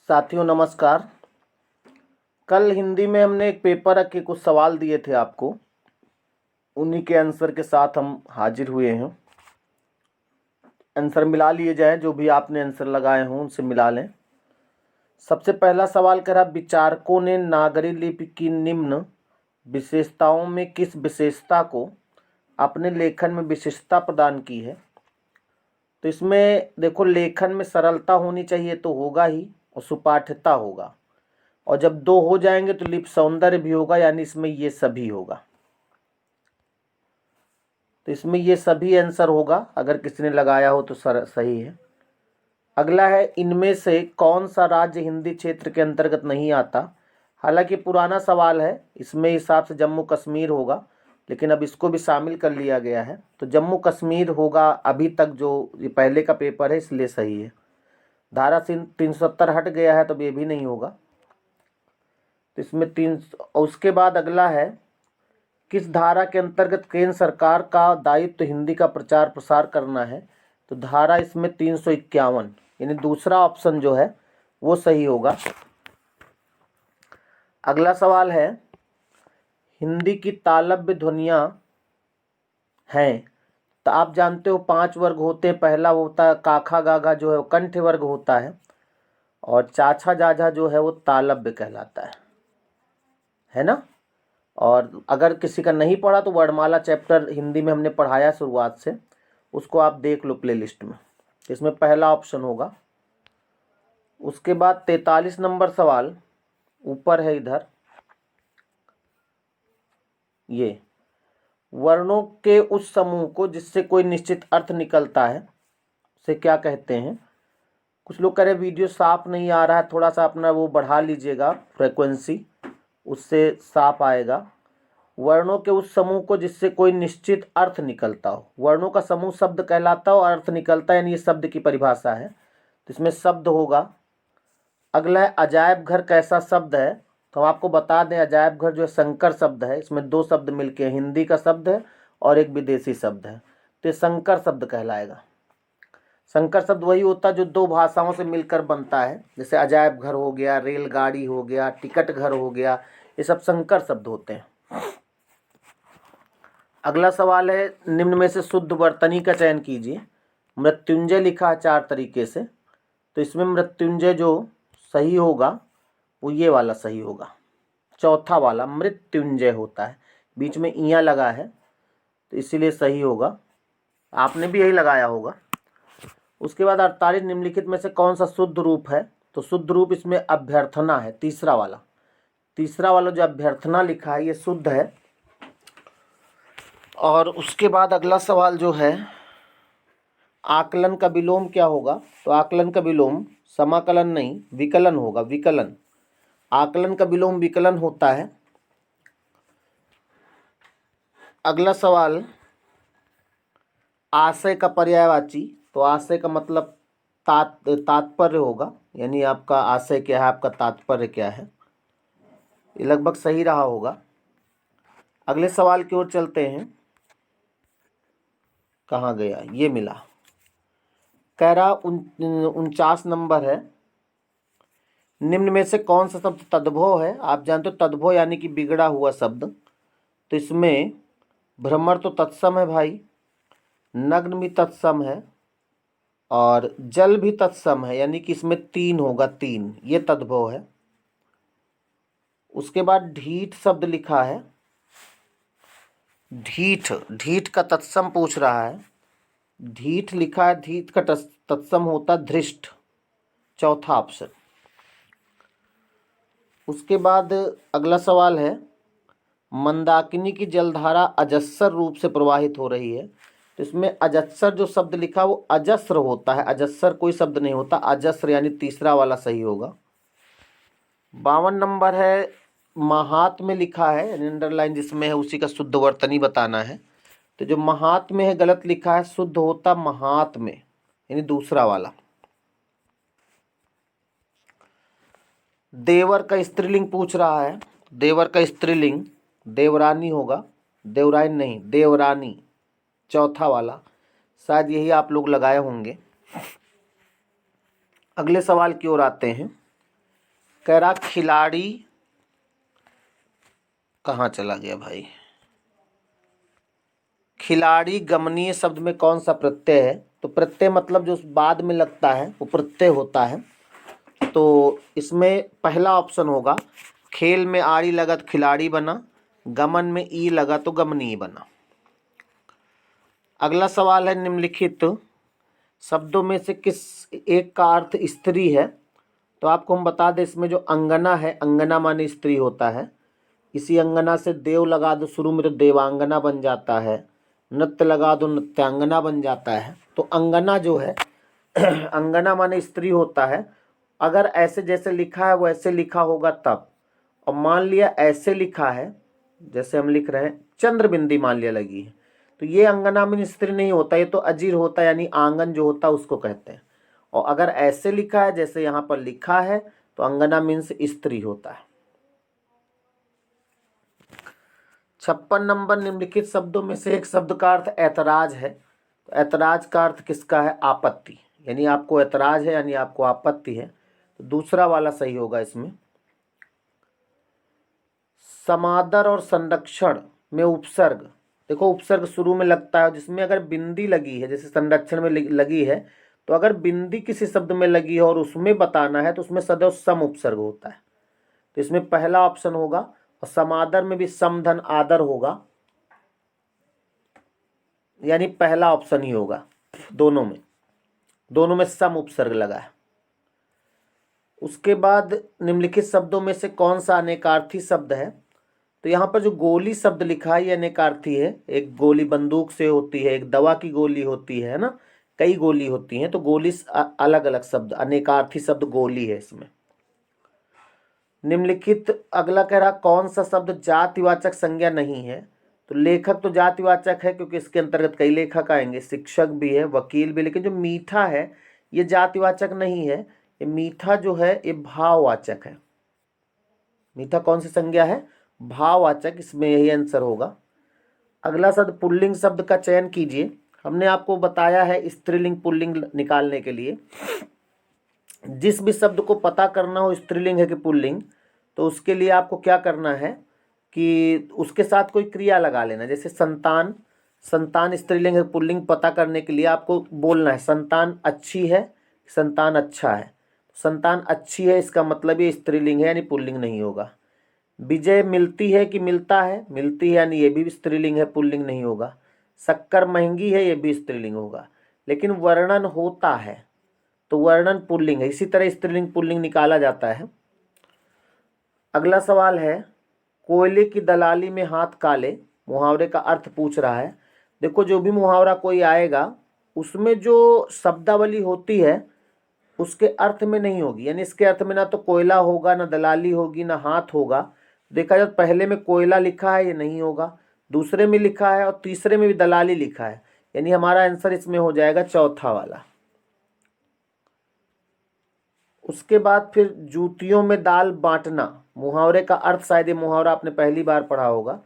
साथियों नमस्कार। कल हिंदी में हमने एक पेपर के कुछ सवाल दिए थे आपको, उन्हीं के आंसर के साथ हम हाजिर हुए हैं। आंसर मिला लिए जाएं, जो भी आपने आंसर लगाए हों उनसे मिला लें। सबसे पहला सवाल कह रहा, विचारकों ने नागरी लिपि की निम्न विशेषताओं में किस विशेषता को अपने लेखन में विशिष्टता प्रदान की है। तो इसमें देखो, लेखन में सरलता होनी चाहिए तो होगा ही, और सुपाठ्यता होगा, और जब दो हो जाएंगे तो लिप सौंदर्य भी होगा, यानी इसमें ये सभी होगा। तो इसमें ये सभी आंसर होगा, अगर किसी ने लगाया हो तो सही है। अगला है, इनमें से कौन सा राज्य हिंदी क्षेत्र के अंतर्गत नहीं आता। हालांकि पुराना सवाल है, इसमें हिसाब से जम्मू कश्मीर होगा, लेकिन अब इसको भी शामिल कर लिया गया है, तो जम्मू कश्मीर होगा। अभी तक जो ये पहले का पेपर है इसलिए सही है। धारा 370 हट गया है तो ये भी नहीं होगा। तो इसमें उसके बाद अगला है, किस धारा के अंतर्गत केंद्र सरकार का दायित्व हिंदी का प्रचार प्रसार करना है। तो धारा इसमें 351, यानी दूसरा ऑप्शन जो है वो सही होगा। अगला सवाल है, हिंदी की तालव्य ध्वनियाँ हैं। तो आप जानते हो 5 वर्ग होते हैं। पहला होता है काखा गाघा, जो है वो कंठ वर्ग होता है, और चाछा जाझा जो है वो तालव्य कहलाता है ना। और अगर किसी का नहीं पढ़ा तो वर्णमाला चैप्टर हिंदी में हमने पढ़ाया शुरुआत से, उसको आप देख लो प्लेलिस्ट में। इसमें पहला ऑप्शन होगा। उसके बाद 43 नंबर सवाल ऊपर है इधर, ये वर्णों के उस समूह को जिससे कोई निश्चित अर्थ निकलता है उसे क्या कहते हैं। कुछ लोग कह रहे वीडियो साफ नहीं आ रहा है, थोड़ा सा अपना वो बढ़ा लीजिएगा फ्रीक्वेंसी, उससे साफ आएगा। वर्णों के उस समूह को जिससे कोई निश्चित अर्थ निकलता हो। वर्णों का समूह शब्द कहलाता हो, अर्थ निकलता है, यानी ये शब्द की परिभाषा है, तो इसमें शब्द होगा। अगला है, अजायब घर कैसा शब्द है। तो हम आपको बता दें, अजायब घर जो है संकर शब्द है। इसमें 2 शब्द मिलके हैं, हिंदी का शब्द है और एक विदेशी शब्द है, तो ये संकर शब्द कहलाएगा। संकर शब्द वही होता है जो 2 भाषाओं से मिलकर बनता है, जैसे अजायब घर हो गया, रेलगाड़ी हो गया, टिकट घर हो गया, ये सब संकर शब्द होते हैं। अगला सवाल है, निम्न में से शुद्ध वर्तनी का चयन कीजिए। मृत्युंजय लिखा है 4 तरीके से, तो इसमें मृत्युंजय जो सही होगा वो ये वाला सही होगा, चौथा वाला मृत्युंजय होता है, बीच में इया लगा है तो इसीलिए सही होगा। आपने भी यही लगाया होगा। उसके बाद 48 निम्नलिखित में से कौन सा शुद्ध रूप है। तो शुद्ध रूप इसमें अभ्यर्थना है, तीसरा वाला जो अभ्यर्थना लिखा है ये शुद्ध है। और उसके बाद अगला सवाल जो है, आकलन का विलोम क्या होगा। तो आकलन का विलोम समाकलन नहीं विकलन होगा, विकलन। आकलन का विलोम विकलन होता है। अगला सवाल, आशय का पर्यायवाची। तो आशय का मतलब तात्पर्य होगा, यानी आपका आशय क्या है, आपका तात्पर्य क्या है। ये लगभग सही रहा होगा। अगले सवाल की ओर चलते हैं। कहाँ गया, ये मिला। कह रहा 49 नंबर है, निम्न में से कौन सा शब्द तद्भव है। आप जानते हो तद्भव यानी कि बिगड़ा हुआ शब्द। तो इसमें भ्रमर तो तत्सम है भाई, नग्न भी तत्सम है, और जल भी तत्सम है, यानी कि इसमें 3 होगा, 3 ये तद्भव है। उसके बाद ढीठ शब्द लिखा है, ढीठ का तत्सम पूछ रहा है। ढीठ लिखा है, ढीठ का तत्सम होता धृष्ट, चौथा ऑप्शन। उसके बाद अगला सवाल है, मंदाकिनी की जलधारा अजस्र रूप से प्रवाहित हो रही है। तो इसमें अजस्र जो शब्द लिखा वो अजस्र होता है, अजस्र कोई शब्द नहीं होता, अजस्र यानी तीसरा वाला सही होगा। 52 नंबर है, महात्म्य लिखा है, यानी अंडरलाइन जिसमें है उसी का शुद्ध वर्तनी बताना है। तो जो महात्म्य है गलत लिखा है, शुद्ध होता महात्म्य, यानी दूसरा वाला। देवर का स्त्रीलिंग पूछ रहा है। देवर का स्त्रीलिंग देवरानी होगा, देवरानी नहीं देवरानी, चौथा वाला। शायद यही आप लोग लगाए होंगे। अगले सवाल की ओर आते हैं। कह रहा खिलाड़ी, कहाँ चला गया भाई, खिलाड़ी गमनीय शब्द में कौन सा प्रत्यय है? तो प्रत्यय मतलब जो बाद में लगता है वो प्रत्यय होता है। तो इसमें पहला ऑप्शन होगा, खेल में आड़ी लगा तो खिलाड़ी बना, गमन में ई लगा तो गमनीय बना। अगला सवाल है, निम्नलिखित शब्दों में से किस एक का अर्थ स्त्री है? तो आपको हम बता दें, इसमें जो अंगना है, अंगना माने स्त्री होता है। इसी अंगना से देव लगा दो शुरू में तो देवांगना बन जाता है, नृत्य लगा दो नृत्यांगना बन जाता है। तो अंगना जो है अंगना माने स्त्री होता है। अगर ऐसे जैसे लिखा है वैसे लिखा होगा तब, और मान लिया ऐसे लिखा है जैसे हम लिख रहे हैं, चंद्र बिंदी मान लिया लगी है, तो ये अंगना में स्त्री नहीं होता, ये तो अजीर होता है, यानी आंगन जो होता है उसको कहते हैं। और अगर ऐसे लिखा है जैसे यहाँ पर लिखा है तो अंगना मीन्स स्त्री होता है। 56 नंबर, निम्नलिखित शब्दों में से एक शब्द का अर्थ ऐतराज है। तो ऐतराज का अर्थ किसका है? आपत्ति, यानी आपको ऐतराज है यानी आपको आपत्ति है, तो दूसरा वाला सही होगा इसमें। समादर और संरक्षण में उपसर्ग, देखो उपसर्ग शुरू में लगता है, जिसमें अगर बिंदी लगी है, जैसे संरक्षण में लगी है, तो अगर बिंदी किसी शब्द में लगी है और उसमें बताना है तो उसमें सदैव सम उपसर्ग होता है। तो इसमें पहला ऑप्शन होगा, और समादर में भी समधन आदर होगा, यानी पहला ऑप्शन ही होगा। दोनों में सम उपसर्ग लगा है। उसके बाद निम्नलिखित शब्दों में से कौन सा अनेकार्थी शब्द है? तो यहाँ पर जो गोली शब्द लिखा है ये अनेकार्थी है। एक गोली बंदूक से होती है, एक दवा की गोली होती है ना, कई गोली होती हैं, तो गोली अलग अलग शब्द, अनेकार्थी शब्द गोली है इसमें। निम्नलिखित अगला कह रहा, कौन सा शब्द जातिवाचक संज्ञा नहीं है? तो लेखक तो जातिवाचक है क्योंकि इसके अंतर्गत कई लेखक आएंगे, शिक्षक भी है, वकील भी, लेकिन जो मीठा है ये जातिवाचक नहीं है। ये मीठा जो है ये भाववाचक है। मीठा कौन सी संज्ञा है? भाववाचक, इसमें यही आंसर होगा। अगला शब्द पुल्लिंग शब्द का चयन कीजिए। हमने आपको बताया है स्त्रीलिंग पुल्लिंग निकालने के लिए, जिस भी शब्द को पता करना हो स्त्रीलिंग है कि पुल्लिंग, तो उसके लिए आपको क्या करना है कि उसके साथ कोई क्रिया लगा लेना। जैसे संतान, संतान स्त्रीलिंग है पुल्लिंग पता करने के लिए आपको बोलना है संतान अच्छी है, संतान अच्छा है। संतान अच्छी है इसका मतलब ये स्त्रीलिंग है यानी पुल्लिंग नहीं होगा। विजय मिलती है कि मिलता है, मिलती है यानी ये भी स्त्रीलिंग है, पुल्लिंग नहीं होगा। शक्कर महंगी है, ये भी स्त्रीलिंग होगा। लेकिन वर्णन होता है तो वर्णन पुल्लिंग है। इसी तरह स्त्रीलिंग पुल्लिंग निकाला जाता है। अगला सवाल है, कोयले की दलाली में हाथ काले, मुहावरे का अर्थ पूछ रहा है। देखो जो भी मुहावरा कोई आएगा उसमें जो शब्दावली होती है उसके अर्थ में नहीं होगी, यानी इसके अर्थ में ना तो कोयला होगा, ना दलाली होगी, ना हाथ होगा। देखा जाए पहले में कोयला लिखा है ये नहीं होगा, दूसरे में लिखा है और तीसरे में भी दलाली लिखा है, यानी हमारा आंसर इसमें हो जाएगा चौथा वाला। उसके बाद फिर जूतियों में दाल बांटना, मुहावरे का अर्थ, शायद ये मुहावरा आपने पहली बार पढ़ा होगा।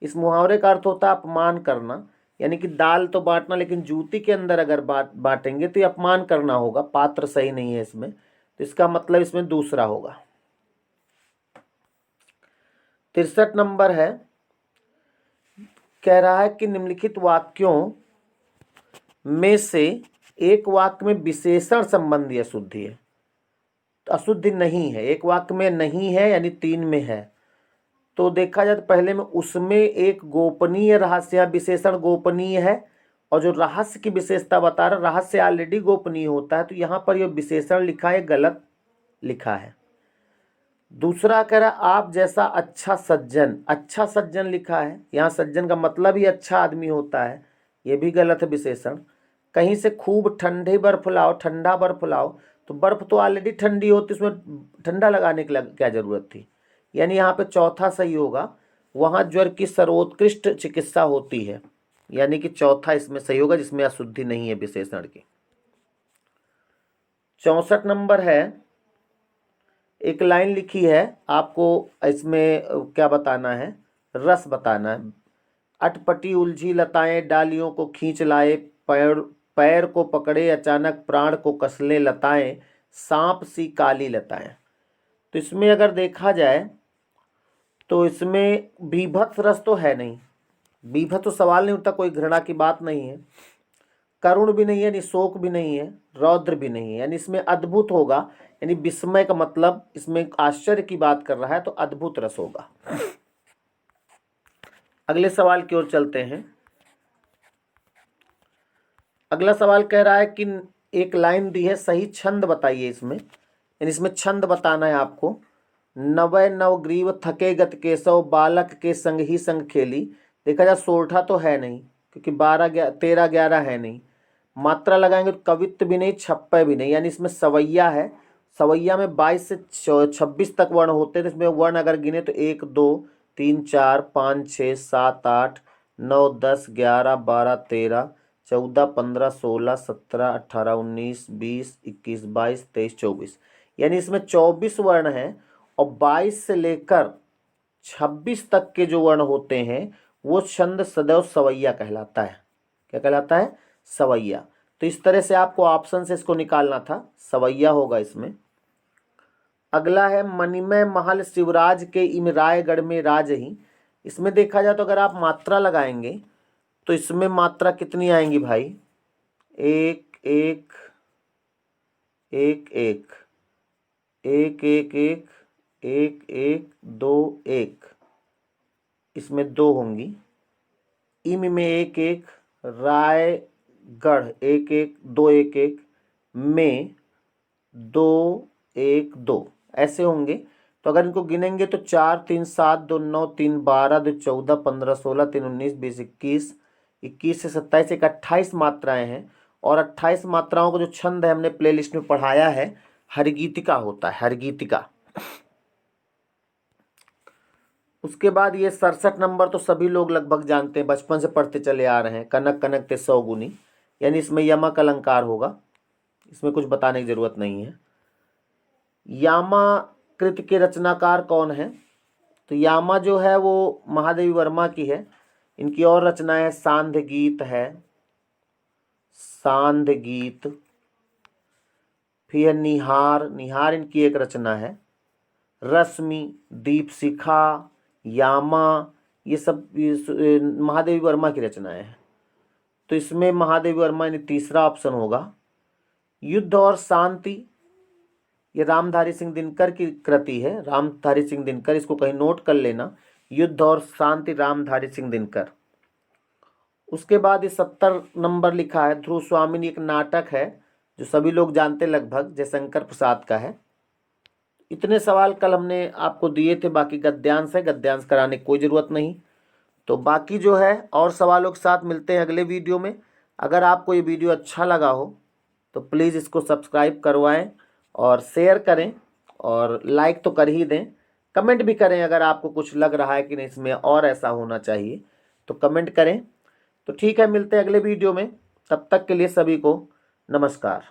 इस मुहावरे का अर्थ होता है अपमान करना, यानी कि दाल तो बांटना लेकिन जूती के अंदर अगर बांटेंगे तो ये अपमान करना होगा, पात्र सही नहीं है इसमें, तो इसका मतलब इसमें दूसरा होगा। 63 नंबर है, कह रहा है कि निम्नलिखित वाक्यों में से एक वाक्य में विशेषण संबंधी अशुद्धि है। तो अशुद्धि नहीं है, एक वाक्य में नहीं है यानी 3 में है। तो देखा जाए तो पहले में उसमें एक गोपनीय रहस्य, विशेषण गोपनीय है, और जो रहस्य की विशेषता बता रहा, रहस्य ऑलरेडी गोपनीय होता है, तो यहाँ पर यह विशेषण लिखा है गलत लिखा है। दूसरा कह रहा आप जैसा अच्छा सज्जन, अच्छा सज्जन लिखा है, यहाँ सज्जन का मतलब ही अच्छा आदमी होता है, ये भी गलत है विशेषण। कहीं से खूब ठंडे बर्फ लाओ, ठंडा बर्फ लाओ, तो बर्फ तो ऑलरेडी ठंडी होती, उसमें ठंडा लगाने की क्या जरूरत थी, यानी यहाँ पे चौथा सही होगा। वहाँ ज्वर की सर्वोत्कृष्ट चिकित्सा होती है, यानी कि चौथा इसमें सही होगा जिसमें अशुद्धि नहीं है विशेषण की। 64 नंबर है, एक लाइन लिखी है, आपको इसमें क्या बताना है, रस बताना है। अटपटी उलझी लताएं डालियों को खींच लाए, पैर पैर को पकड़े अचानक प्राण को कसले लताएं, सांप सी काली लताएं। तो इसमें अगर देखा जाए तो इसमें बीभत्स रस तो है नहीं, बीभत्स तो सवाल नहीं उठता, कोई घृणा की बात नहीं है, करुण भी नहीं है, यानी शोक भी नहीं है, रौद्र भी नहीं है, यानी इसमें अद्भुत होगा, यानी विस्मय का मतलब इसमें आश्चर्य की बात कर रहा है तो अद्भुत रस होगा। अगले सवाल की ओर चलते हैं। अगला सवाल कह रहा है कि एक लाइन दी है, सही छंद बताइए इसमें, यानी इसमें छंद बताना है आपको। नवय नवग्रीव थके गत केशव, बालक के संग ही संग खेली। देखा जाए सोरठा तो है नहीं, क्योंकि 12 13 11 है नहीं। मात्रा लगाएंगे तो कवित्व भी नहीं, छप्पय भी नहीं, यानी इसमें सवैया है। सवैया में 22 से 26 तक वर्ण होते हैं, तो इसमें वर्ण अगर गिने तो 1 2 3 4 5 6 7 8 9 10 11 12 13 14 15 16 17 18 19 20 21 22 23 24, यानी इसमें 24 वर्ण हैं और 22 से लेकर 26 तक के जो वर्ण होते हैं वो छंद सदैव सवैया कहलाता है। क्या कहलाता है? सवैया। तो इस तरह से आपको ऑप्शन से इसको निकालना था, सवैया होगा इसमें। अगला है मणिमय महल शिवराज के इम रायगढ़ में राज ही। इसमें देखा जाए तो अगर आप मात्रा लगाएंगे तो इसमें मात्रा कितनी आएंगी भाई? 1 1 1 1 1 1 1 1 1 2 1, इसमें 2 होंगी। इम में 1 1, रायगढ़ 1 1 2 1 1, में 2 1 2, ऐसे होंगे। तो अगर इनको गिनेंगे तो 4 3 7 2 9 3 12 2 14 15 16 3 19 20 21, 21 से 27 एक 28 मात्राएं हैं। और 28 मात्राओं का जो छंद है हमने प्लेलिस्ट में पढ़ाया है, हरगीतिका होता है, हरगीतिका। उसके बाद ये 67 नंबर तो सभी लोग लगभग जानते हैं, बचपन से पढ़ते चले आ रहे हैं, कनक कनक ते 100 गुनी, यानी इसमें यमक अलंकार होगा, इसमें कुछ बताने की जरूरत नहीं है। यामा कृत के रचनाकार कौन है? तो यामा जो है वो महादेवी वर्मा की है। इनकी और रचनाएं है, सांध्य गीत है, सांध्य गीत, फिर निहार, निहार इनकी एक रचना है, रश्मि, दीपशिखा, यामा, ये सब महादेवी वर्मा की रचनाएं हैं। तो इसमें महादेवी वर्मा यानी तीसरा ऑप्शन होगा। युद्ध और शांति, ये रामधारी सिंह दिनकर की कृति है, रामधारी सिंह दिनकर, इसको कहीं नोट कर लेना, युद्ध और शांति रामधारी सिंह दिनकर। उसके बाद ये 70 नंबर लिखा है, ध्रुव स्वामिनी, एक नाटक है जो सभी लोग जानते लगभग, जयशंकर प्रसाद का है। इतने सवाल कल हमने आपको दिए थे, बाकी गद्यांश है, गद्यांश कराने की कोई ज़रूरत नहीं। तो बाकी जो है और सवालों के साथ मिलते हैं अगले वीडियो में। अगर आपको ये वीडियो अच्छा लगा हो तो प्लीज़ इसको सब्सक्राइब करवाएं और शेयर करें और लाइक तो कर ही दें, कमेंट भी करें अगर आपको कुछ लग रहा है कि नहीं इसमें और ऐसा होना चाहिए तो कमेंट करें। तो ठीक है, मिलते हैं अगले वीडियो में, तब तक के लिए सभी को नमस्कार।